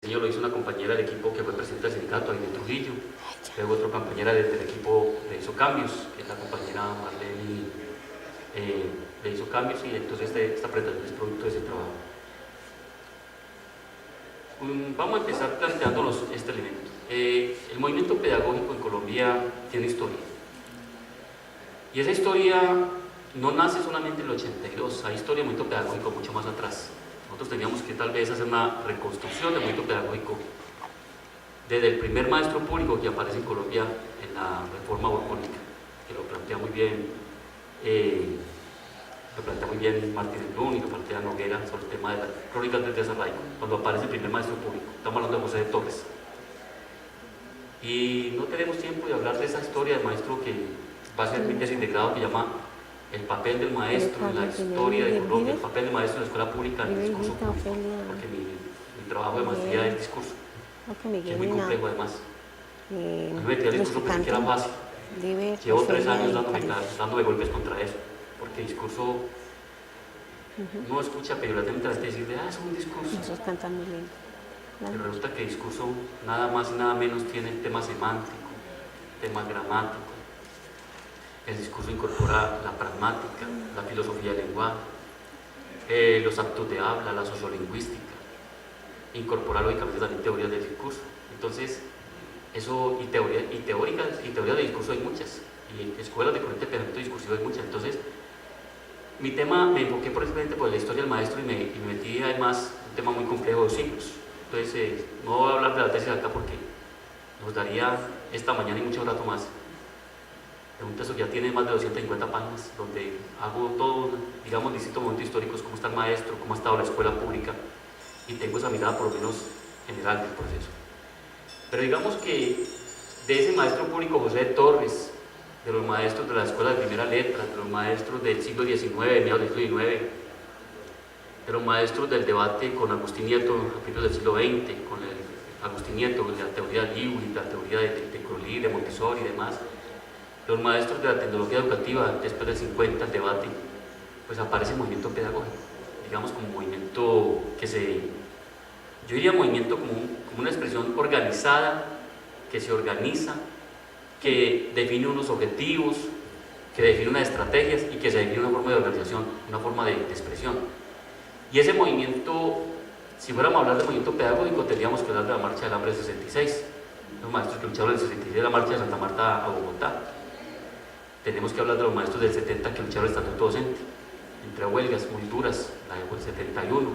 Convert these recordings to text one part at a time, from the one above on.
Lo hizo una compañera del equipo que fue presidenta del sindicato, Aide Trujillo. Luego otra compañera del equipo le hizo cambios, que es la compañera Marlene, le hizo cambios, y entonces esta presentación es producto de ese trabajo. Vamos a empezar planteándonos este elemento. El movimiento pedagógico en Colombia tiene historia. Y esa historia no nace solamente en el 82, hay historia del movimiento pedagógico mucho más atrás. Nosotros teníamos que tal vez hacer una reconstrucción del movimiento pedagógico desde el primer maestro público que aparece en Colombia en la reforma borbónica, que lo plantea muy bien, Martínez Brun y lo plantea Noguera sobre el tema de las crónicas del desarraigo, cuando aparece el primer maestro público. Estamos hablando de José de Torres. Y no tenemos tiempo de hablar de esa historia del maestro que va a ser muy desintegrado, que llama el papel del maestro en la historia de Colombia, el papel del maestro en la escuela pública en el discurso público, porque mi trabajo de maestría es discurso, que es muy complejo además. A mí me metí al discurso, pensé que era fácil. Llevo 3 años dándome golpes contra eso, porque el discurso no escucha peyorativamente a la gente decir, es un discurso. Pero resulta que el discurso nada más y nada menos tiene el tema semántico, tema gramático. El discurso incorpora la pragmática, la filosofía del lenguaje, los actos de habla, la sociolingüística, incorpora lógicamente también teorías del discurso. Entonces, eso, y teorías de discurso hay muchas, y escuelas de corriente pensamiento discursivo hay muchas. Entonces, mi tema, me enfoqué precisamente por la historia del maestro y me metí además un tema muy complejo de siglos. Entonces, no voy a hablar de la tesis acá porque nos daría esta mañana y mucho rato más. Un texto que ya tiene más de 250 páginas, donde hago todo, digamos, distintos momentos históricos, cómo está el maestro, cómo ha estado la escuela pública, y tengo esa mirada por lo menos general del proceso. Pero digamos que de ese maestro público José de Torres, de los maestros de la escuela de primera letra, de los maestros del siglo XIX, mediados del siglo XIX, de los maestros del debate con Agustín Nieto a principios del siglo XX, con Agustín Nieto, de la teoría libre, la teoría de Crowley, de Montessori y demás, los maestros de la tecnología educativa después del 50, el debate, pues aparece el movimiento pedagógico, digamos como un movimiento yo diría movimiento como una expresión organizada, que se organiza, que define unos objetivos, que define unas estrategias y que se define una forma de organización, una forma de expresión. Y ese movimiento, si fuéramos a hablar de movimiento pedagógico, tendríamos que hablar de la Marcha del Hambre del 66, los maestros que lucharon en el 66 de la Marcha de Santa Marta a Bogotá. Tenemos que hablar de los maestros del 70 que lucharon el estatuto docente, entre huelgas muy duras, la del 71,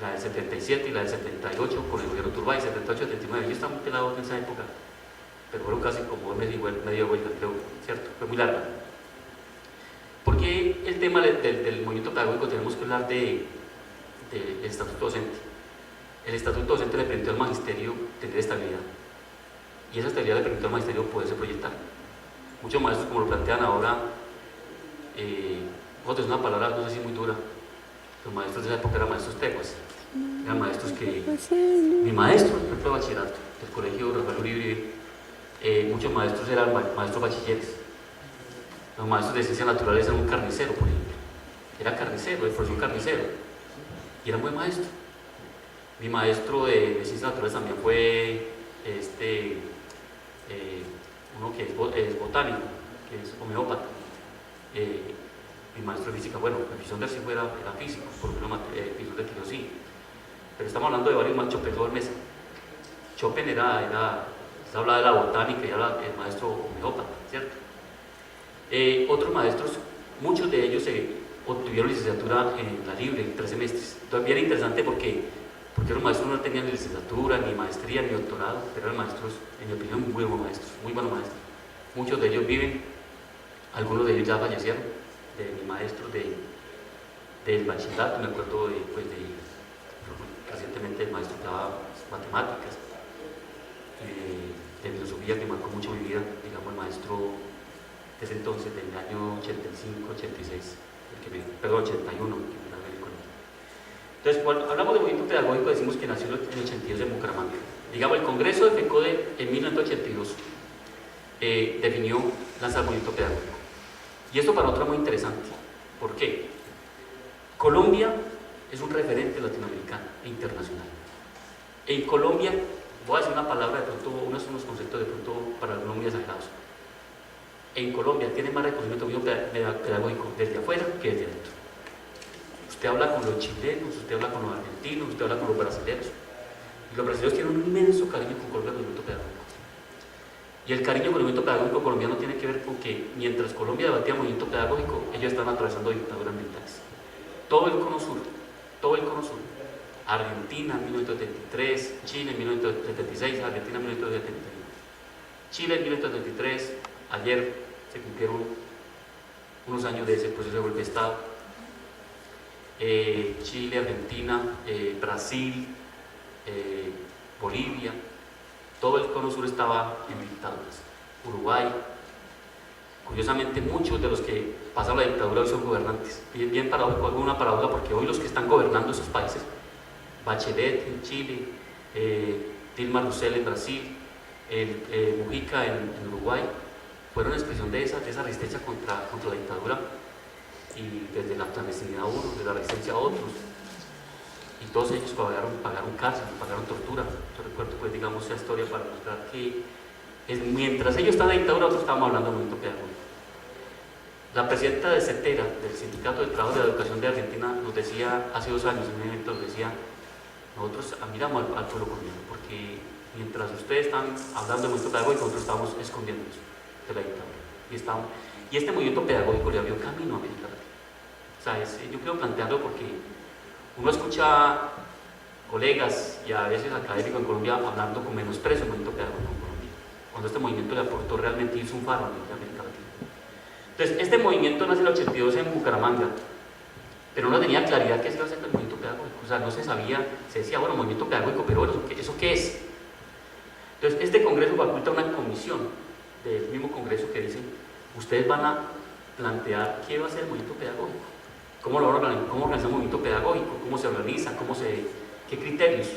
la del 77 y la del 78 con el gobierno Turbay, 78-79. Yo estaba muy pelado en esa época, pero fueron casi como medio huelga, creo, ¿cierto? Fue muy larga. ¿Por qué el tema del movimiento pedagógico tenemos que hablar del estatuto docente? El estatuto docente le permitió al magisterio tener estabilidad, y esa estabilidad le permitió al magisterio poderse proyectar. Muchos maestros, como lo plantean ahora, es una palabra, no sé si muy dura, los maestros de esa época eran maestros teguas, eran maestros que, mi maestro, por ejemplo, de bachillerato, del colegio Rafael Uribe, muchos maestros eran maestros bachilleres. Los maestros de ciencias naturales eran un carnicero, por ejemplo, era carnicero, el profesor carnicero, y era un buen maestro. Mi maestro de ciencias naturales también fue uno que es botánico, que es homeópata. Mi maestro de física, bueno, el profesor de Arcibo era físico, por lo menos profesor de tirosí. Pero estamos hablando de varios más. Chopin Mesa. Chopin se hablaba de la botánica y era el maestro homeópata, ¿cierto? Otros maestros, muchos de ellos obtuvieron licenciatura en la libre, en 3 semestres. Entonces, bien interesante porque los maestros no tenían ni licenciatura, ni maestría, ni doctorado, pero eran maestros, en mi opinión, muy buenos maestros, muy buenos maestros. Muchos de ellos viven, algunos de ellos ya fallecieron, de mis maestros del bachillerato, me acuerdo recientemente el maestro que daba matemáticas, de filosofía, que marcó mucho mi vida, digamos el maestro desde entonces, del año 85, 86, 81, Entonces, cuando hablamos de movimiento pedagógico, decimos que nació en el 82 en Bucaramanga. Digamos, el Congreso de FECODE en 1982 definió lanzar el movimiento pedagógico. Y esto para nosotros es muy interesante. ¿Por qué? Colombia es un referente latinoamericano e internacional. En Colombia, voy a decir una palabra de pronto, unos conceptos de pronto para algunos muy exagerados. En Colombia tiene más reconocimiento pedagógico desde afuera que desde adentro. Usted habla con los chilenos, usted habla con los argentinos, usted habla con los brasileños. Y los brasileños tienen un inmenso cariño con Colombia, el movimiento pedagógico. Y el cariño con el movimiento pedagógico colombiano tiene que ver con que mientras Colombia debatía movimiento pedagógico, ellos están atravesando dictaduras militares. Todo el cono sur, Argentina en 1973, Chile en 1976, Argentina en 1971. Chile en 1973, ayer se cumplieron unos años de ese proceso de golpe de Estado. Chile, Argentina, Brasil, Bolivia, todo el cono sur estaba en dictaduras. Uruguay, curiosamente muchos de los que pasaron la dictadura hoy son gobernantes. Bien paradójico, alguna parábola, porque hoy los que están gobernando esos países, Bachelet en Chile, Dilma Rousseff en Brasil, Mujica en Uruguay, fueron expresión de esa resistencia contra la dictadura, y desde la clandestinidad a unos, de la resistencia a otros, y todos ellos pagaron cárcel, pagaron tortura. Yo recuerdo, pues, digamos, esa historia para mostrar que mientras ellos estaban en dictadura, nosotros estábamos hablando de movimiento pedagógico. La presidenta de CETERA, del Sindicato de Trabajo de la Educación de Argentina, nos decía hace 2 años en un evento, nos decía: nosotros admiramos al pueblo colombiano, porque mientras ustedes están hablando de movimiento pedagógico, nosotros estamos escondiéndonos de la dictadura. Y este movimiento pedagógico le abrió camino a América Latina. O sea, yo quiero plantearlo porque uno escucha colegas y a veces académicos en Colombia hablando con menosprecio del movimiento pedagógico en Colombia, cuando este movimiento le aportó realmente, hizo un faro a América Latina. Entonces, este movimiento nace en el 82 en Bucaramanga, pero no tenía claridad qué se iba a hacer con el movimiento pedagógico. O sea, no se sabía, se decía, bueno, movimiento pedagógico, pero bueno, ¿eso qué es? Entonces, este congreso faculta una comisión del mismo congreso que dice: ustedes van a plantear qué va a ser el movimiento pedagógico, cómo organiza el movimiento pedagógico, cómo se organiza, qué criterios.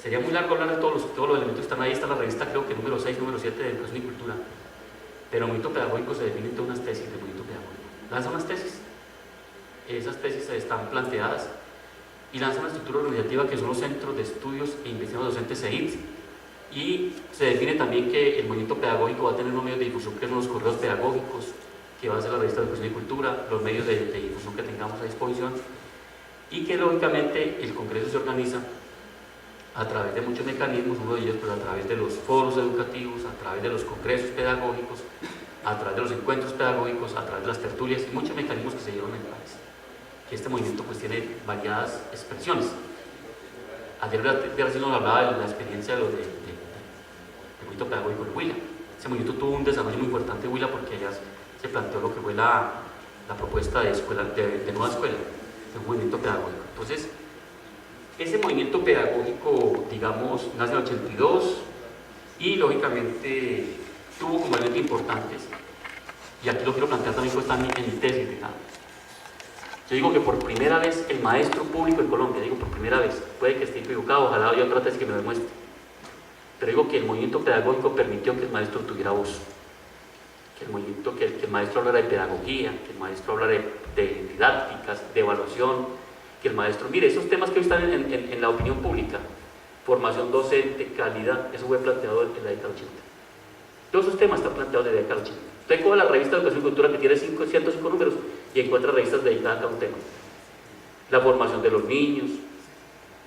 Sería muy largo hablar de todos los elementos que están ahí. Está la revista, creo que número 6, número 7 de Educación y Cultura. Pero el movimiento pedagógico se define en todas unas tesis de movimiento pedagógico. Lanza unas tesis. Esas tesis están planteadas y lanza una estructura organizativa que son los Centros de Estudios e Investigación Docentes CEIT. Y se define también que el movimiento pedagógico va a tener unos medios de difusión que son los correos pedagógicos, que va a ser la revista de Educación y Cultura, los medios de difusión que tengamos a disposición, y que lógicamente el Congreso se organiza a través de muchos mecanismos, uno de ellos pues a través de los foros educativos, a través de los congresos pedagógicos, a través de los encuentros pedagógicos, a través de las tertulias y muchos mecanismos que se dieron en el país. Que este movimiento pues tiene variadas expresiones. Ayer recién nos hablaba de la experiencia del movimiento pedagógico de Huila. Ese movimiento tuvo un desarrollo muy importante en Huila porque allá se planteó lo que fue la propuesta de nueva escuela, de un movimiento pedagógico. Entonces, ese movimiento pedagógico, digamos, nace en el 82 y lógicamente tuvo como elementos importantes, y aquí lo quiero plantear también, pues también en mi tesis, ¿verdad? Yo digo que por primera vez el maestro público en Colombia, digo por primera vez, puede que esté equivocado, ojalá haya otra tesis que me demuestre, pero digo que el movimiento pedagógico permitió que el maestro tuviera voz, que el maestro hablara de pedagogía, que el maestro hablara de didácticas, de evaluación, que el maestro, mire, esos temas que hoy están en la opinión pública, formación docente, calidad, eso fue planteado en la década 80. Todos esos temas están planteados desde la década 80. Usted coge la revista de Educación y Cultura, que tiene 105 números, y encuentra revistas dedicadas a un tema. La formación de los niños,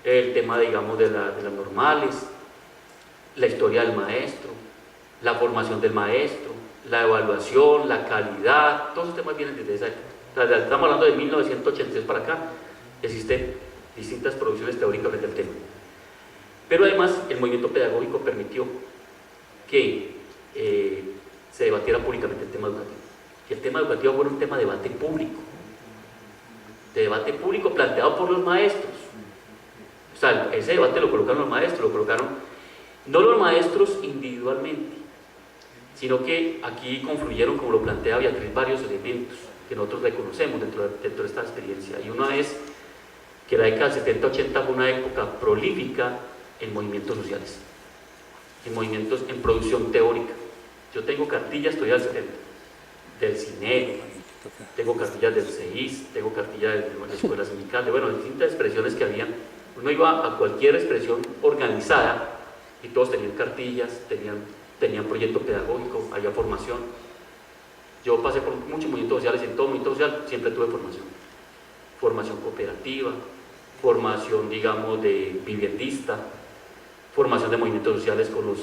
el tema, digamos, de las normales, la historia del maestro, la formación del maestro, la evaluación, la calidad, todos esos temas vienen desde esa época. O sea, estamos hablando de 1986 para acá. Existen distintas producciones teóricas del tema. Pero además, el movimiento pedagógico permitió que se debatiera públicamente el tema educativo. Que el tema educativo fuera un tema de debate público planteado por los maestros. O sea, ese debate lo colocaron los maestros, lo colocaron no los maestros individualmente, sino que aquí confluyeron, como lo plantea Beatriz, varios elementos que nosotros reconocemos dentro de esta experiencia. Y uno es que la década 70-80 fue una época prolífica en movimientos sociales, en movimientos en producción teórica. Yo tengo cartillas todavía del CINE, tengo cartillas del CEIS, tengo cartillas de la Escuela Sindical, de distintas expresiones que había Uno iba a cualquier expresión organizada y todos tenían cartillas, tenían proyecto pedagógico, había formación. Yo pasé por muchos movimientos sociales y en todo movimiento social siempre tuve formación. Formación cooperativa, formación, digamos, de viviendista, formación de movimientos sociales con los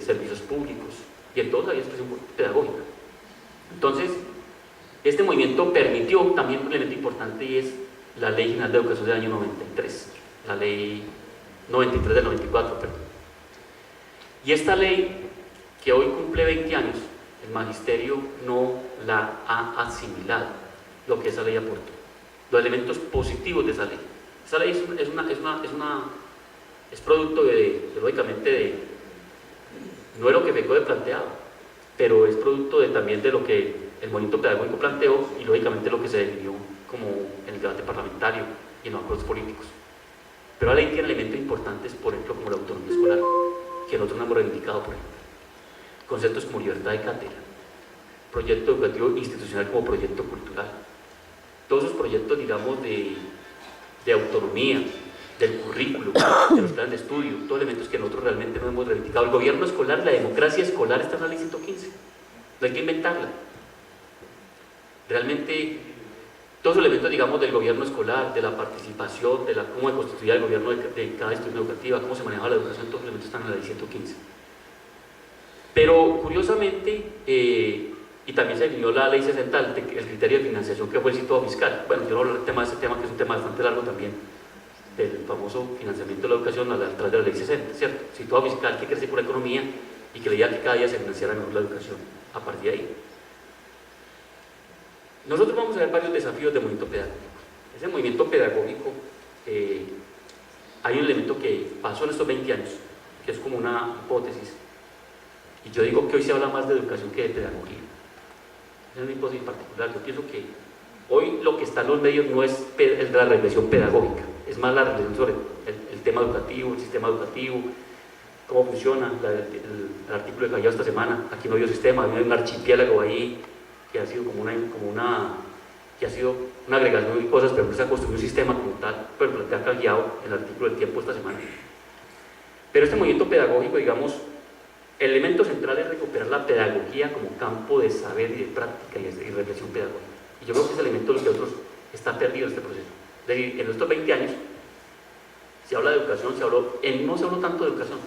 servicios públicos, y en todos había expresión pedagógica. Entonces, este movimiento permitió también un elemento importante, y es la Ley General de Educación del año 93, la Ley 93 del 94, perdón. Y esta ley, que hoy cumple 20 años, el magisterio no la ha asimilado, lo que esa ley aportó, los elementos positivos de esa ley. Esa ley es producto lógicamente, no es lo que FECODE planteado, pero es producto también de lo que el movimiento pedagógico planteó y lógicamente lo que se definió como en el debate parlamentario y en los acuerdos políticos. Pero la ley tiene elementos importantes, por ejemplo, como la autonomía escolar, que nosotros no hemos reivindicado, por ejemplo. Conceptos como libertad de cátedra, proyecto educativo institucional como proyecto cultural. Todos esos proyectos, digamos, de autonomía, del currículo, de los planes de estudio, todos elementos que nosotros realmente no hemos reivindicado. El gobierno escolar, la democracia escolar está en la ley 115, no hay que inventarla. Realmente, todos los elementos, digamos, del gobierno escolar, de la participación, de cómo se constituía el gobierno de cada institución educativa, cómo se manejaba la educación, todos los elementos están en la ley 115. Pero, curiosamente, y también se definió la ley 60, el criterio de financiación, que fue el situado fiscal. Bueno, yo no hablo de ese tema, que es un tema bastante largo también, del famoso financiamiento de la educación a través de la ley 60, ¿cierto? Situado fiscal que crece por la economía y que le diga que cada día se financiara mejor la educación a partir de ahí. Nosotros vamos a ver varios desafíos de movimiento pedagógico. Ese movimiento pedagógico, hay un elemento que pasó en estos 20 años, que es como una hipótesis, y yo digo que hoy se habla más de educación que de pedagogía. Es una hipótesis particular. Yo pienso que hoy lo que está en los medios no es la reflexión pedagógica, es más la reflexión sobre el tema educativo, el sistema educativo, cómo funciona. El artículo de Callao esta semana, aquí no había sistema, había un archipiélago ahí que ha sido que ha sido una agregación de cosas, pero no se ha construido un sistema como tal, pero plantea Callao en el artículo del Tiempo esta semana. Pero este movimiento pedagógico, digamos, el elemento central es recuperar la pedagogía como campo de saber y de práctica y reflexión pedagógica. Y yo creo que ese elemento es lo que otros está perdido en este proceso. Es decir, en estos 20 años se habla de educación, no se habló tanto de educación.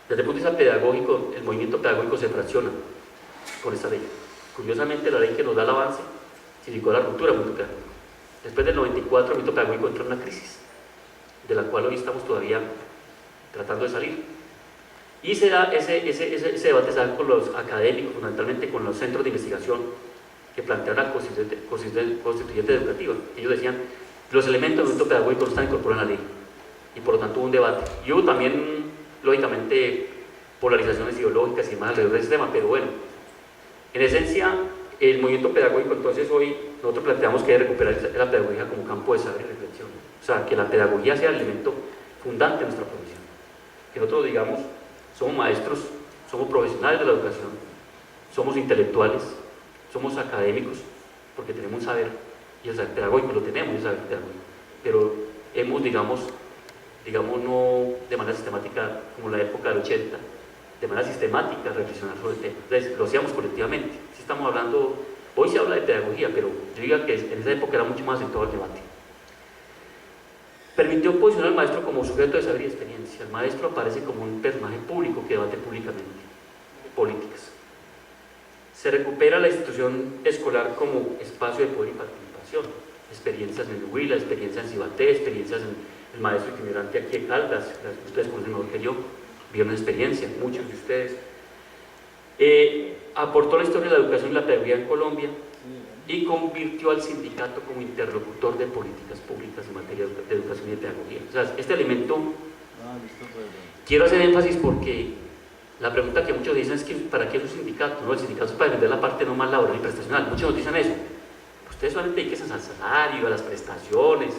Desde el punto de vista pedagógico, el movimiento pedagógico se fracciona con esta ley. Curiosamente, la ley que nos da el avance significó la ruptura del movimiento pedagógico. Después del 94, el movimiento pedagógico entró en una crisis, de la cual hoy estamos todavía tratando de salir. Y ese debate se da con los académicos, fundamentalmente con los centros de investigación que plantean la constituyente educativa. Ellos decían, los elementos del movimiento pedagógico no están incorporados en la ley, y por lo tanto hubo un debate. Y hubo también, lógicamente, polarizaciones ideológicas y demás alrededor de ese tema, pero bueno, en esencia, el movimiento pedagógico, entonces hoy nosotros planteamos que debe recuperar la pedagogía como campo de saber y reflexión. O sea, que la pedagogía sea el elemento fundante de nuestra profesión. Que nosotros, digamos, somos maestros, somos profesionales de la educación, somos intelectuales, somos académicos, porque tenemos un saber, y el saber pedagógico lo tenemos, el saber pedagógico, pero hemos, digamos, no de manera sistemática, como en la época del 80, de manera sistemática reflexionar sobre el tema. Entonces, lo hacíamos colectivamente. Si estamos hablando, hoy se habla de pedagogía, pero yo diría que en esa época era mucho más en todo el debate. Permitió posicionar al maestro como sujeto de saber y experiencia. El maestro aparece como un personaje público que debate públicamente políticas. Se recupera la institución escolar como espacio de poder y participación. Experiencias en el Huila, experiencias en Cibaté, experiencias en el maestro itinerante aquí en Caldas, que ustedes conocen mejor que yo, vieron experiencia, muchos de ustedes. Aportó la historia de la educación y la pedagogía en Colombia y convirtió al sindicato como interlocutor de políticas públicas en materia de educación y de pedagogía. O sea, este elemento, quiero hacer énfasis porque la pregunta que muchos dicen es que ¿para qué es un sindicato? No, el sindicato es para defender la parte no más laboral y prestacional. Muchos nos dicen eso. Ustedes solamente dediquen al salario, a las prestaciones,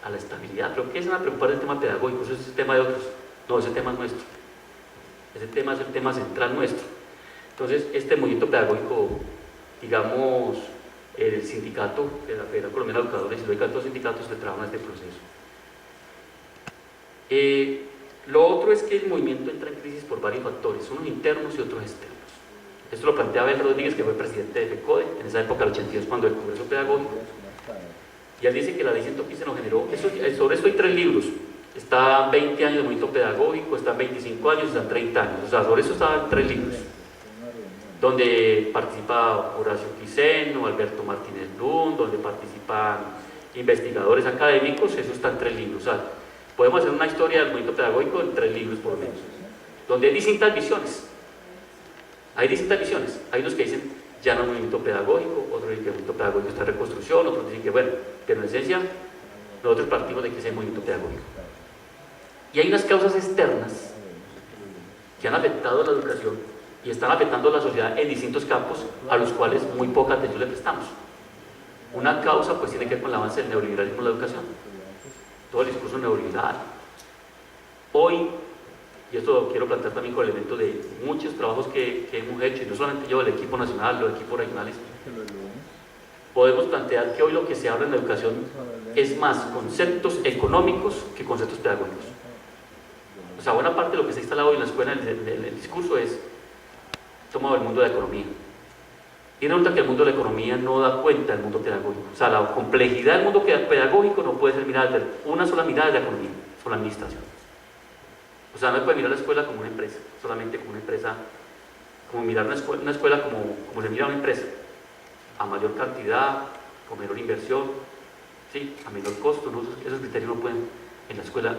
a la estabilidad, pero ¿qué se van a preocupar del tema pedagógico? Eso es el tema de otros. No, ese tema es nuestro. Ese tema es el tema central nuestro. Entonces, este movimiento pedagógico, digamos, el sindicato de la Federación Colombiana de Educadores y los sindicatos que trabajan en este proceso. Lo otro es que el movimiento entra en crisis por varios factores, unos internos y otros externos. Esto lo plantea Abel Rodríguez, que fue presidente de FECODE, en esa época, el 82, cuando el Congreso Pedagógico. Y él dice que la ley 115 nos generó, sobre esto hay 3 libros, está 20 años de movimiento pedagógico, están 25 años, están 30 años, o sea, sobre eso estaban 3 libros, donde participa Horacio Quiseno, Alberto Martínez Blum, donde participan investigadores académicos, eso está en 3 libros, o sea, podemos hacer una historia del movimiento pedagógico en 3 libros por lo menos, donde hay distintas visiones, hay unos que dicen ya no es movimiento pedagógico, otros dicen que el movimiento pedagógico está en reconstrucción, otros dicen que bueno, pero en esencia nosotros partimos de que es el movimiento pedagógico. Y hay unas causas externas que han afectado la educación y están afectando a la sociedad en distintos campos a los cuales muy poca atención le prestamos. Una causa pues tiene que ver con el avance del neoliberalismo en la educación, todo el discurso neoliberal. Hoy, y esto lo quiero plantear también con el elemento de muchos trabajos que hemos hecho, y no solamente yo, el equipo nacional, los equipos regionales, podemos plantear que hoy lo que se habla en la educación es más conceptos económicos que conceptos pedagógicos. O sea, buena parte de lo que se ha instalado hoy en la escuela, en el discurso, es tomado del mundo de la economía. Y resulta que el mundo de la economía no da cuenta del mundo pedagógico. O sea, la complejidad del mundo pedagógico no puede ser mirada desde una sola mirada de la economía, o la administración. O sea, no se puede mirar la escuela como una empresa, solamente como una empresa, como mirar una escuela como se mira una empresa, a mayor cantidad, con menor inversión, ¿sí? A menor costo, ¿no? Esos criterios no pueden, en la escuela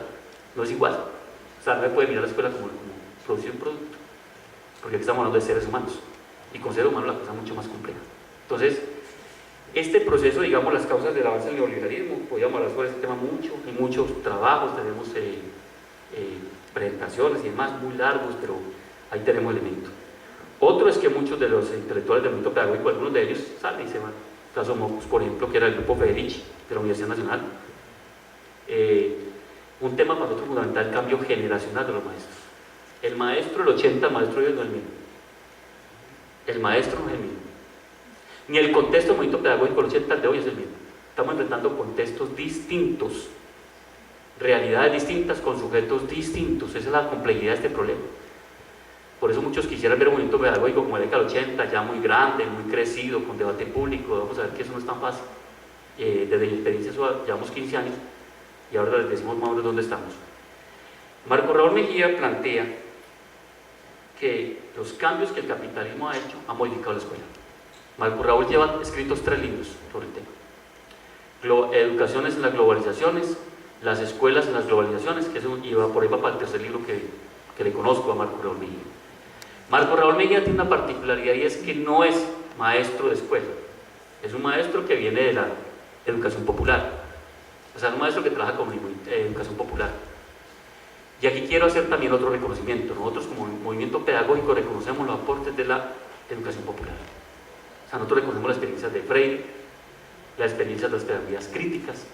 no es igual. O sea, no se puede mirar la escuela como producir un producto, porque aquí estamos hablando de seres humanos, y con seres humanos la cosa es mucho más compleja. Entonces, este proceso, digamos, las causas del avance del neoliberalismo, podríamos hablar sobre este tema mucho, hay muchos trabajos, tenemos presentaciones y demás, muy largos, pero ahí tenemos elementos. Otro es que muchos de los intelectuales del movimiento pedagógico, algunos de ellos salen y se van. Caso Mocus, por ejemplo, que era el grupo Federich de la Universidad Nacional. Un tema para nosotros fundamental, el cambio generacional de los maestros. El maestro del 80, el maestro de hoy no es el mismo. El maestro no es el mismo. Ni el contexto del movimiento pedagógico del 80 de hoy es el mismo. Estamos enfrentando contextos distintos, realidades distintas con sujetos distintos. Esa es la complejidad de este problema. Por eso muchos quisieran ver un movimiento pedagógico como el década del 80, ya muy grande, muy crecido, con debate público. Vamos a ver que eso no es tan fácil. Desde mi experiencia llevamos 15 años y ahora les decimos más o menos dónde estamos. Marco Raúl Mejía plantea que los cambios que el capitalismo ha hecho han modificado la escuela. Marco Raúl lleva escritos 3 libros sobre el tema. Educaciones en las globalizaciones, las escuelas en las globalizaciones, que eso iba por ahí para el tercer libro que le conozco a Marco Raúl Mejía. Marco Raúl Mejía tiene una particularidad y es que no es maestro de escuela, es un maestro que viene de la educación popular, o sea, es un maestro que trabaja con educación popular. Y aquí quiero hacer también otro reconocimiento. Nosotros como movimiento pedagógico reconocemos los aportes de la educación popular. O sea, nosotros reconocemos las experiencias de Freire, las experiencias de las pedagogías críticas.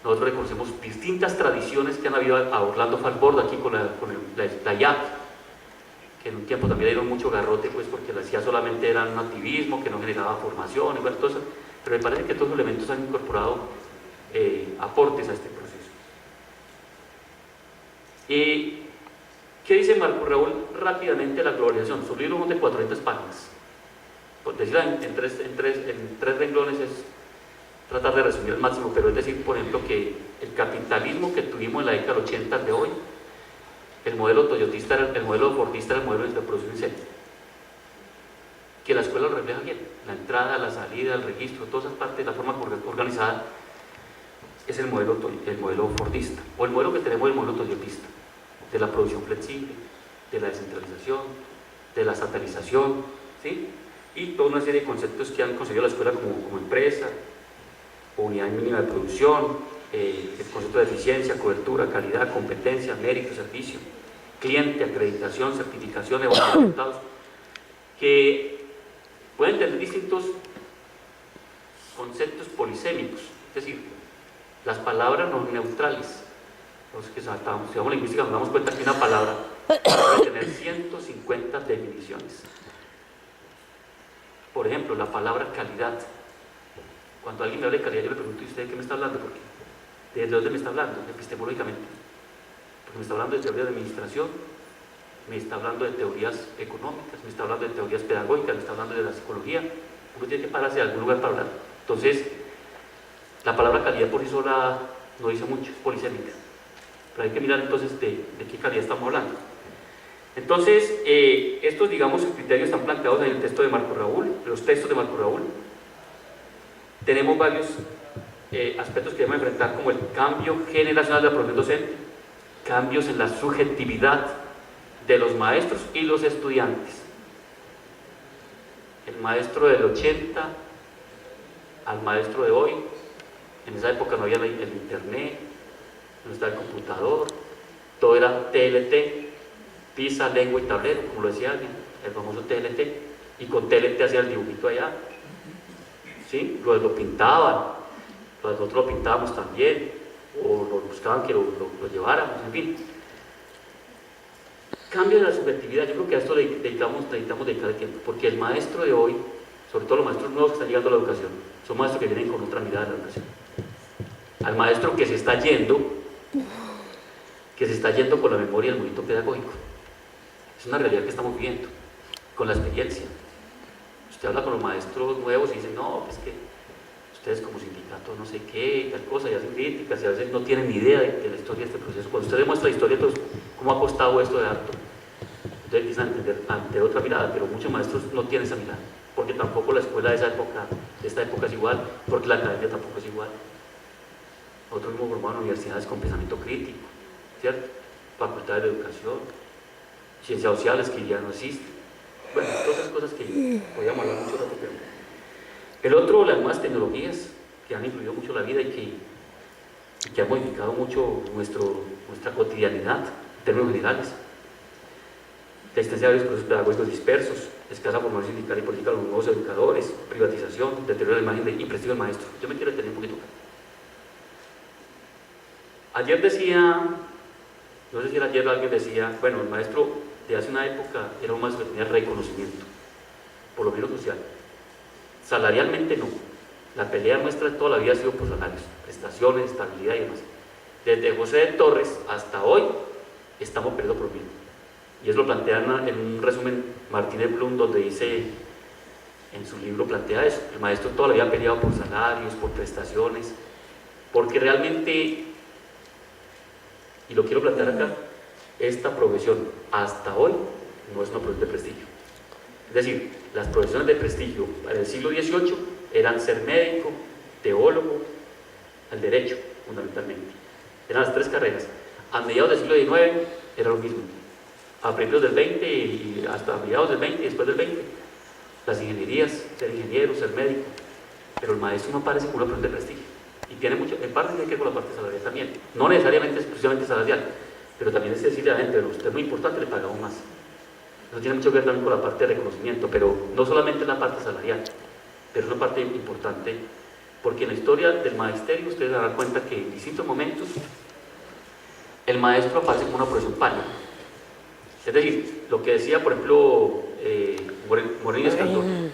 Nosotros reconocemos distintas tradiciones que han habido a Orlando Falborda aquí con la IAP, que en un tiempo también le dieron mucho garrote, pues porque la hacía solamente era un activismo que no generaba formación y bueno, todo eso. Pero me parece que todos los elementos han incorporado aportes a este proceso. ¿Qué dice Marco Raúl rápidamente de la globalización? Su libro son de 400 páginas. Por decirlo en tres renglones es tratar de resumir al máximo, pero es decir, por ejemplo, que el capitalismo que tuvimos en la década del 80 de hoy, el modelo toyotista, el modelo fordista era el modelo de producción en serie. Que la escuela lo refleja bien, la entrada, la salida, el registro, todas esas partes, la forma organizada, es el modelo fordista, o el modelo que tenemos, el modelo toyotista, de la producción flexible, de la descentralización, de la estatalización, ¿sí? Y toda una serie de conceptos que han conseguido la escuela como empresa, unidad mínima de producción, el concepto de eficiencia, cobertura, calidad, competencia, mérito, servicio, cliente, acreditación, certificación, evaluación de resultados, que pueden tener distintos conceptos polisémicos, es decir, las palabras no neutrales. Los que estudiamos lingüística nos damos cuenta que una palabra puede tener 150 definiciones. Por ejemplo, la palabra calidad. Cuando alguien me habla de calidad, yo le pregunto: ¿y usted de qué me está hablando? Porque ¿de dónde me está hablando? Epistemológicamente. porque me está hablando de teoría de administración, me está hablando de teorías económicas, me está hablando de teorías pedagógicas, me está hablando de la psicología. Uno tiene que pararse de algún lugar para hablar. Entonces, la palabra calidad por sí sola no dice mucho, es polisémica. Pero hay que mirar entonces de qué calidad estamos hablando. Entonces, estos, digamos, criterios están planteados en el texto de Marco Raúl, los textos de Marco Raúl. Tenemos varios aspectos que debemos enfrentar, como el cambio generacional de la profesión docente, cambios en la subjetividad de los maestros y los estudiantes. El maestro del 80 al maestro de hoy, en esa época no había el internet, no estaba el computador, todo era TLT, tiza, lengua y tablero, como lo decía alguien, el famoso TLT, y con TLT hacía el dibujito allá, ¿sí? Lo pintaban, nosotros lo pintábamos también, o lo buscaban que lo lleváramos, en fin. Cambio de la subjetividad, yo creo que a esto necesitamos dedicarle tiempo, porque el maestro de hoy, sobre todo los maestros nuevos que están llegando a la educación, son maestros que vienen con otra mirada de la educación. Al maestro que se está yendo con la memoria del movimiento pedagógico. Es una realidad que estamos viviendo, con la experiencia. Usted habla con los maestros nuevos y dice, no, es que ustedes como sindicato no sé qué, tal cosa, y hacen críticas y a veces no tienen ni idea de la historia de este proceso. Cuando usted demuestra la historia, entonces, ¿cómo ha costado esto de harto? Entonces empiezan a entender ante otra mirada, pero muchos maestros no tienen esa mirada, porque tampoco la escuela de esta época es igual, porque la academia tampoco es igual. Nosotros mismos formamos universidades con pensamiento crítico, ¿cierto? Facultades de educación, ciencias sociales que ya no existen. Bueno, todas esas cosas que podíamos hablar mucho rato, pero... El otro, las nuevas tecnologías que han influido mucho la vida y que han modificado mucho nuestra cotidianidad en términos generales. La existencia de varios procesos pedagógicos dispersos, escasa formación sindical y política de los nuevos educadores, privatización, deterioro de la imagen y prestigio del maestro. Yo me quiero detener un poquito acá. Ayer decía, no sé si era ayer alguien decía, bueno, el maestro de hace una época era un maestro que tenía reconocimiento, por lo menos social. Salarialmente no. La pelea nuestra toda la vida ha sido por salarios, prestaciones, estabilidad y demás. Desde José de Torres hasta hoy estamos perdiendo por mil. Y eso lo plantea en un resumen Martínez Blum, donde dice, en su libro plantea eso, el maestro toda la vida ha peleado por salarios, por prestaciones, porque realmente, y lo quiero plantear acá, esta profesión hasta hoy no es una profesión de prestigio. Es decir, las profesiones de prestigio para el siglo XVIII eran ser médico, teólogo, el derecho, fundamentalmente. Eran las tres carreras. A mediados del siglo XIX era lo mismo. A principios del XX y hasta mediados del XX y después del XX, las ingenierías, ser ingeniero, ser médico. Pero el maestro no parece como una profesión de prestigio. Y tiene mucho, en parte tiene que ver con la parte salarial también. No necesariamente exclusivamente salarial, pero también es decirle a la gente, bueno, usted es muy importante, le pagamos más. Eso tiene mucho que ver también con la parte de reconocimiento, pero no solamente la parte salarial, pero es una parte importante, porque en la historia del magisterio ustedes se darán cuenta que en distintos momentos el maestro aparece como una profesión pálida. Es decir, lo que decía, por ejemplo, Moreno Escandón,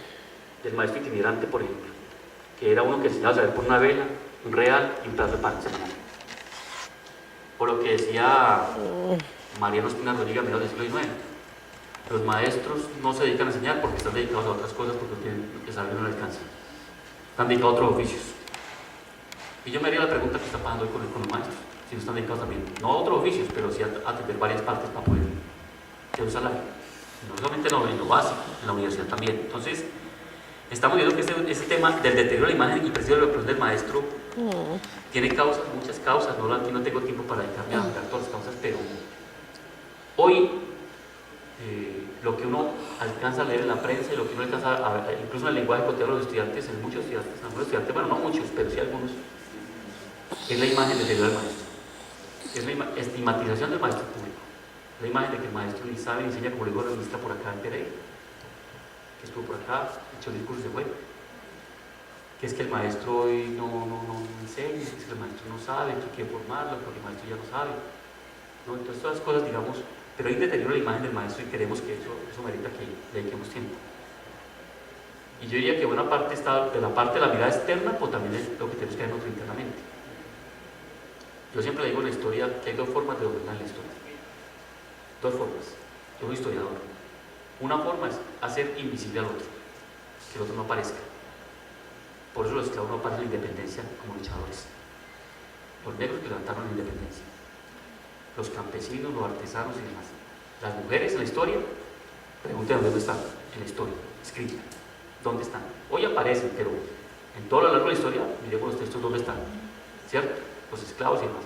del maestro itinerante, por ejemplo, que era uno que enseñaba a saber por una vela, un real y un plato de pan semanal. O lo que decía Mariano Espina Rodríguez a mediados del siglo XIX. Los maestros no se dedican a enseñar porque están dedicados a otras cosas, porque el salario no les alcanza. Están dedicados a otros oficios. Y yo me haría la pregunta que está pasando hoy con los maestros, si no están dedicados también, no a otros oficios, pero sí a atender varias partes para poder tener un salario. No solamente en lo básico, en la universidad también. Entonces, estamos viendo que ese tema del deterioro de la imagen y prestigio de la profesión del maestro tiene causas, muchas causas. Aquí no tengo tiempo para dedicarme a hablar todas las causas, pero hoy lo que uno alcanza a leer en la prensa y lo que uno alcanza incluso en el lenguaje cotidiano de los estudiantes, en muchos estudiantes, algunos estudiantes, bueno, no muchos, pero sí algunos, es la imagen del maestro, es la estigmatización del maestro público, la imagen de que el maestro ni sabe ni enseña, como le digo a la ministra por acá en Pereira, que estuvo por acá, echó el discurso y se fue, que es que el maestro hoy no enseña, es que el maestro no sabe, que quiere formarlo, porque el maestro ya no sabe, ¿no? Entonces todas las cosas, digamos, pero hay deterioro de la imagen del maestro y queremos que eso merita que le dediquemos tiempo. Y yo diría que buena parte está de la parte de la mirada externa, pues también es lo que tenemos que ver nosotros internamente. Yo siempre le digo en la historia que hay dos formas de dominar la historia. Dos formas. Yo soy historiador. Una forma es hacer invisible al otro, que el otro no aparezca. Por eso los esclavos no aparecen en la independencia como luchadores. Los negros que levantaron la independencia, los campesinos, los artesanos y demás. Las mujeres en la historia, pregúntenme dónde están en la historia, escrita. ¿Dónde están? Hoy aparecen, pero en todo lo largo de la historia, miremos los textos dónde están, ¿cierto? Los esclavos y demás.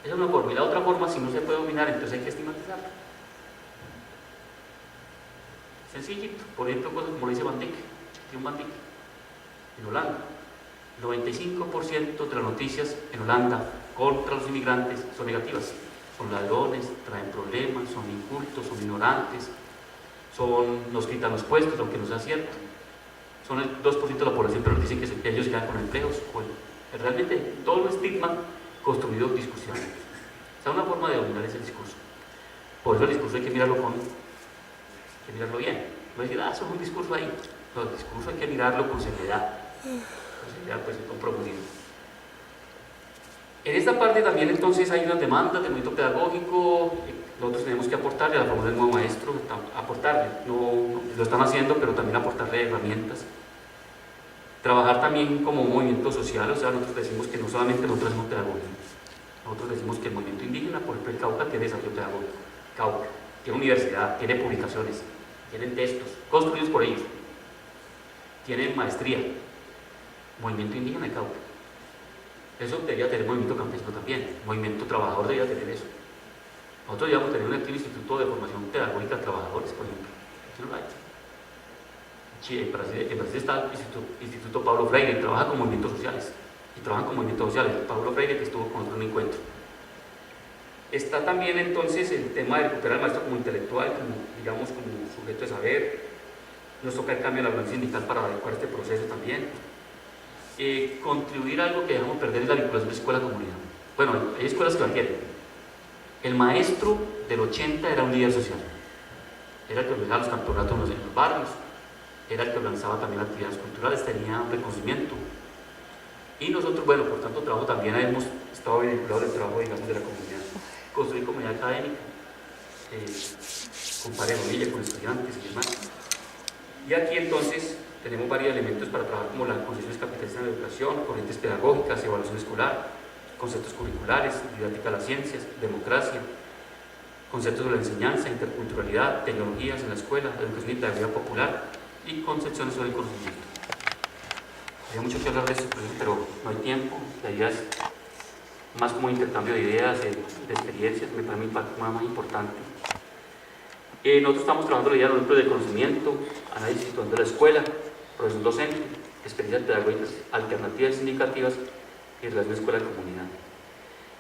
Esa es una forma. Y la otra forma, si no se puede dominar, entonces hay que estigmatizarlo. Sencillito. Por ejemplo, cosas como lo dice Van Dijk, John Van Dijk, en Holanda. El 95% de las noticias en Holanda contra los inmigrantes son negativas. Son ladrones, traen problemas, son incultos, son ignorantes, nos quitan los puestos, aunque no sea cierto. Son el 2% de la población, pero dicen que ellos se quedan con empleos. Bueno, realmente todo el estigma construido en discusiones. O sea, una forma de dominar ese discurso. Por eso el discurso hay que mirarlo bien. No decir, eso es un discurso ahí. No, el discurso hay que mirarlo con seriedad. Con seriedad, pues, con profundidad. En esta parte también entonces hay unas demandas del movimiento pedagógico. Nosotros tenemos que aportarle a la formación del nuevo maestro, aportarle, no, lo están haciendo, pero también aportarle herramientas. Trabajar también como movimiento social, o sea, nosotros decimos que no solamente nosotros hacemos pedagogía, nosotros decimos que el movimiento indígena, por ejemplo el Cauca, tiene desarrollo pedagógico, Cauca, tiene universidad, tiene publicaciones, tienen textos, construidos por ellos, tienen maestría, movimiento indígena de Cauca. Eso debería tener movimiento campesino también, movimiento trabajador debería tener eso. Nosotros deberíamos tener un activo instituto de formación pedagógica de trabajadores, por ejemplo. Aquí no lo hay. En Brasil está el Instituto Paulo Freire, trabaja con movimientos sociales. Y trabajan con movimientos sociales. Paulo Freire, que estuvo con nosotros en un encuentro. Está también entonces el tema de recuperar al maestro como intelectual, como sujeto de saber. Nos toca el cambio de la organización sindical para adecuar este proceso también. Contribuir a algo que dejamos perder es la vinculación de escuela-comunidad. Bueno, hay escuelas que la quieren. El maestro del 80 era un líder social. Era el que organizaba los campeonatos en los barrios, era el que organizaba también actividades culturales, tenía un reconocimiento. Y nosotros, bueno, por tanto trabajo también hemos estado vinculados al trabajo, digamos, de la comunidad. Construir comunidad académica, con pareja, con estudiantes y demás. Y aquí entonces tenemos varios elementos para trabajar, como las concepciones capitalistas en la educación, corrientes pedagógicas, evaluación escolar, conceptos curriculares, didáctica de las ciencias, democracia, conceptos de la enseñanza, interculturalidad, tecnologías en la escuela, educación y pedagogía popular y concepciones sobre el conocimiento. Había mucho que hablar de esto, pero no hay tiempo. La idea es más como un intercambio de ideas, de experiencias, me parece más importante. Nosotros estamos trabajando la idea del conocimiento, análisis de la escuela, profesión docente, experiencias pedagógicas alternativas y significativas y relación escuela-comunidad.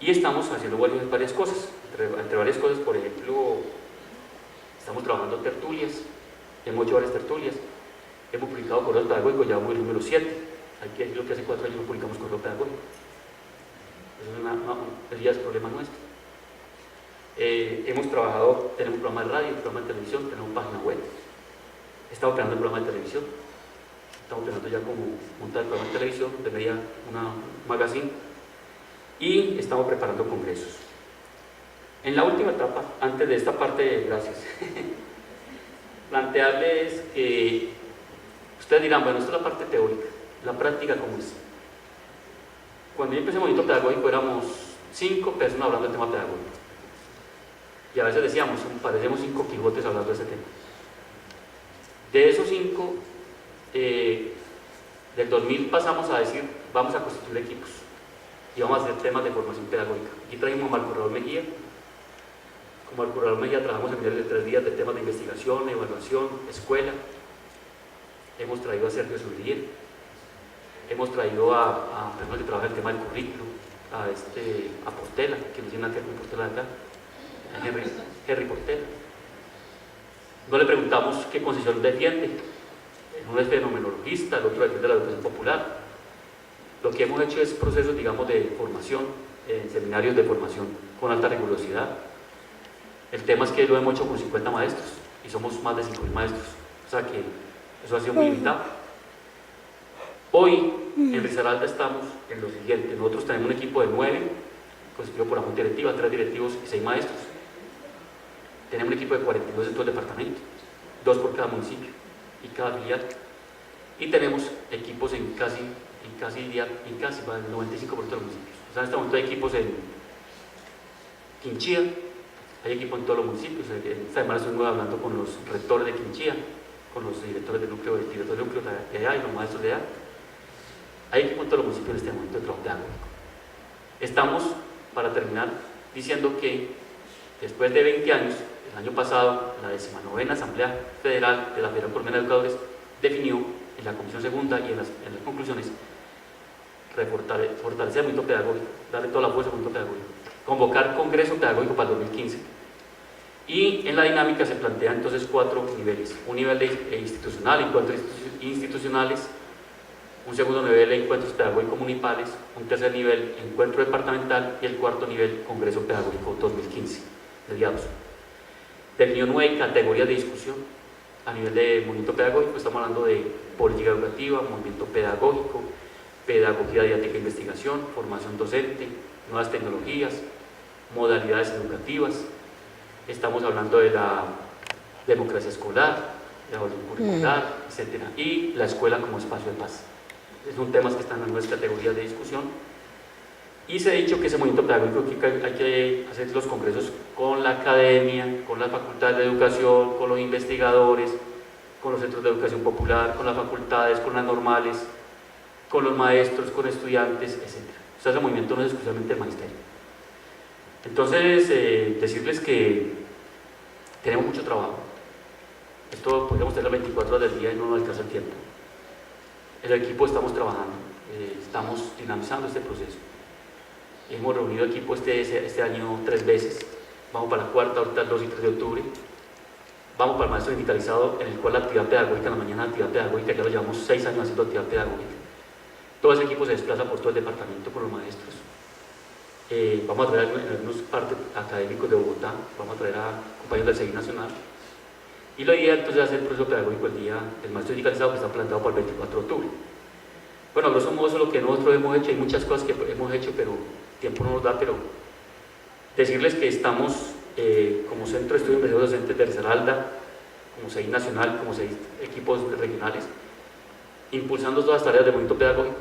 Y estamos haciendo varias cosas, entre varias cosas, por ejemplo, estamos trabajando tertulias, hemos hecho varias tertulias, hemos publicado correo pedagógico, ya vamos el número 7, aquí es lo que hace 4 años no publicamos correo pedagógico, eso ya es problema nuestro. Hemos trabajado, tenemos un programa de radio, un programa de televisión, tenemos página web, estamos operando el programa de televisión, estamos operando ya como montar el programa de televisión, de media un magazine, y estamos preparando congresos. En la última etapa, antes de esta parte, gracias, plantearles que ustedes dirán, bueno, esta es la parte teórica, la práctica cómo es. Cuando yo empecé el movimiento pedagógico éramos 5 personas hablando del tema pedagógico. Y a veces decíamos, parecemos 5 Quijotes hablando de ese tema. De esos 5, del 2000 pasamos a decir, vamos a constituir equipos y vamos a hacer temas de formación pedagógica. Aquí trajimos a Marco Raúl Mejía. Con Marco Raúl Mejía trabajamos seminarios de 3 días de temas de investigación, evaluación, escuela. Hemos traído a Sergio Zubiriel. Hemos traído a personas que trabajan el tema del currículo, a Portela, que no tiene nada que ver con Portela de acá. Henry Portela. No le preguntamos qué concesión defiende. Uno es fenomenologista, el otro defiende la educación popular. Lo que hemos hecho es procesos, digamos, de formación, seminarios de formación con alta rigurosidad. El tema es que lo hemos hecho con 50 maestros y somos más de 5.000 maestros. O sea que eso ha sido muy limitado. Hoy en Risaralda estamos en lo siguiente. Nosotros tenemos un equipo de 9 constituido por la junta directiva, 3 directivos y 6 maestros. Tenemos un equipo de 42 en todo el departamento, 2 por cada municipio y cada filial. Y tenemos equipos en casi el 95% de los municipios. O sea, en este momento hay equipos en Quinchía, hay equipos en todos los municipios. Esta semana estuvimos hablando con los rectores de Quinchía, con los directores del núcleo, de allá y los maestros de allá. Hay equipos en todos los municipios en este momento de trabajo pedagógico. Estamos, para terminar, diciendo que después de 20 años, el año pasado, la 19ª Asamblea Federal de la Federación Colombiana de Educadores definió en la Comisión Segunda y en las conclusiones fortalecer el movimiento pedagógico, darle toda la fuerza al movimiento pedagógico, convocar congreso pedagógico para el 2015. Y en la dinámica se plantean entonces 4 niveles: un nivel institucional, encuentros institucionales; un segundo nivel de encuentros pedagógicos municipales; un tercer nivel, encuentro departamental; y el cuarto nivel, congreso pedagógico 2015, mediados. Definió 9 categorías de discusión a nivel de movimiento pedagógico. Estamos hablando de política educativa, movimiento pedagógico, pedagogía didáctica e investigación, formación docente, nuevas tecnologías, modalidades educativas. Estamos hablando de la democracia escolar, la evaluación curricular, etc. Y la escuela como espacio de paz. Son temas que están en nuestras categorías de discusión. Y se ha dicho que ese movimiento pedagógico hay que hacer los congresos con la academia, con las facultades de educación, con los investigadores, con los centros de educación popular, con las facultades, con las normales, con los maestros, con estudiantes, etc. O sea, ese movimiento no es exclusivamente el magisterio. Entonces, decirles que tenemos mucho trabajo. Esto podríamos tener las 24 horas del día y no nos alcanza el tiempo. El equipo estamos trabajando, estamos dinamizando este proceso. Hemos reunido equipo este año 3 veces. Vamos para la 4ª, ahorita el 2 y 3 de octubre. Vamos para el maestro digitalizado, en el cual la actividad pedagógica, en la mañana actividad pedagógica, ya lo llevamos 6 años haciendo actividad pedagógica. Todo ese equipo se desplaza por todo el departamento con los maestros. Vamos a traer algunos partes académicos de Bogotá, vamos a traer a compañeros del CEI Nacional. Y la idea entonces es hacer el proceso pedagógico el día del maestro digitalizado, que está planteado para el 24 de octubre. Bueno, a grosso modo eso es lo que nosotros hemos hecho. Hay muchas cosas que hemos hecho, pero el tiempo no nos da. Pero decirles que estamos como Centro de Estudios Investigadores Docentes de Risaralda, como CEI Nacional, como CEI equipos regionales, impulsando todas las tareas de movimiento pedagógico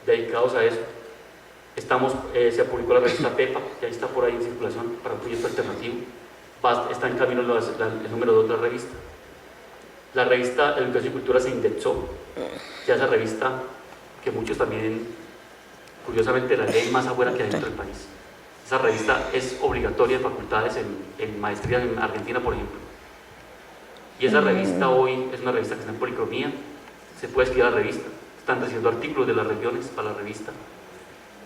dedicados a eso. Se publicó la revista PEPA, que ahí está por ahí en circulación para un proyecto alternativo. Está en camino el número 2 de la revista. La revista Educación y Cultura se indexó, ya esa revista que muchos también, curiosamente, la leen más afuera que adentro del país. Esa revista es obligatoria en facultades, en maestrías en Argentina, por ejemplo. Y esa revista hoy es una revista que está en Policromía, se puede escribir a la revista, están recibiendo artículos de las regiones para la revista.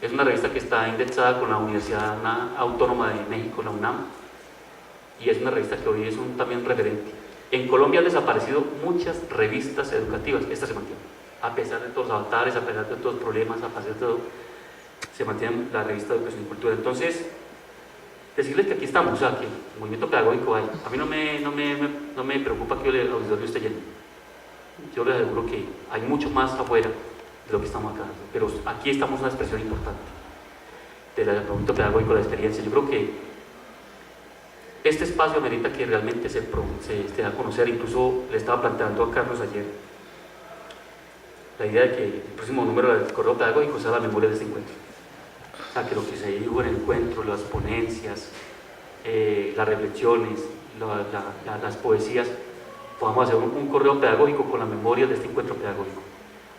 Es una revista que está indexada con la Universidad Autónoma de México, la UNAM, y es una revista que hoy es también referente. En Colombia han desaparecido muchas revistas educativas, esta se mantiene. A pesar de todos los avatares, a pesar de todos los problemas, a pesar de todo, se mantiene la revista de Educación y Cultura. Entonces, decirles que aquí estamos, o sea, que el movimiento pedagógico hay. A mí no me preocupa que el auditorio esté lleno. Yo les aseguro que hay mucho más afuera de lo que estamos acá, pero aquí estamos una expresión importante del movimiento pedagógico, la experiencia. Yo creo que este espacio amerita que realmente se dé a conocer. Incluso le estaba planteando a Carlos ayer la idea de que el próximo número del correo pedagógico sea la memoria de este encuentro. O sea, que lo que se dijo en el encuentro, las ponencias, las reflexiones, las poesías, podamos hacer un correo pedagógico con la memoria de este encuentro pedagógico.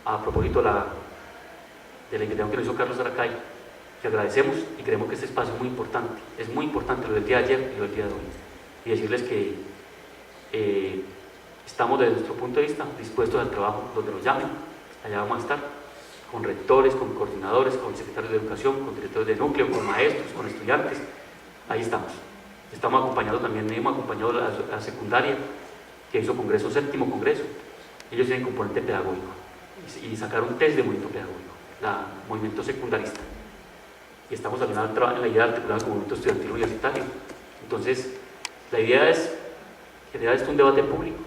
A propósito de la invitación que nos hizo Carlos Aracay, que agradecemos y creemos que este espacio es muy importante lo del día de ayer y lo del día de hoy. Y decirles que estamos desde nuestro punto de vista dispuestos al trabajo donde nos llamen. Allá vamos a estar con rectores, con coordinadores, con secretarios de educación, con directores de núcleo, con maestros, con estudiantes. Ahí estamos. Estamos acompañados también, hemos acompañado a la secundaria, que hizo congreso, 7º congreso. Ellos tienen componente pedagógico y sacaron un test de movimiento pedagógico, movimiento secundarista. Y estamos también en la idea de articular con movimiento estudiantil universitario. Entonces, la idea es generar esto un debate público,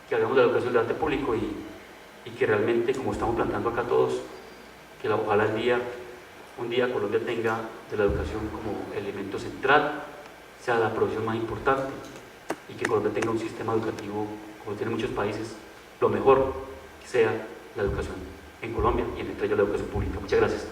que hagamos de la educación un debate público y que realmente, como estamos planteando acá todos, que ojalá el día un día Colombia tenga de la educación como elemento central, sea la profesión más importante, y que Colombia tenga un sistema educativo, como tienen muchos países, lo mejor sea la educación en Colombia y entre ellos la educación pública. Muchas gracias.